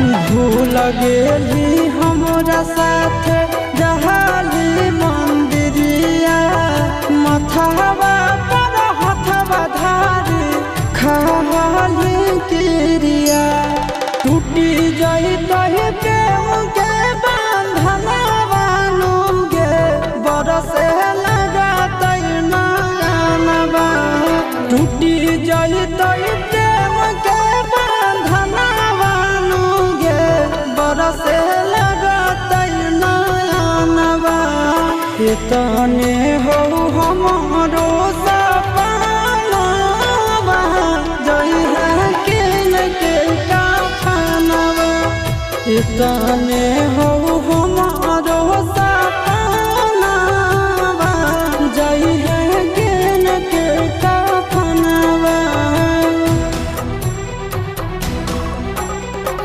भूल गेली हमरा साथ जहाली मंदिरिया मथवा पर हथवा धारी खाली किरिया टूटी जाई तही प्रेम के बंधन बानुगे बरसे लगा नयनवा टूटी जाई तही प्रेम के बंधन बानुगे बरसे लगा नयनवा इतने हो हमारो सपनवा जई है किन के काफनवा इतने हो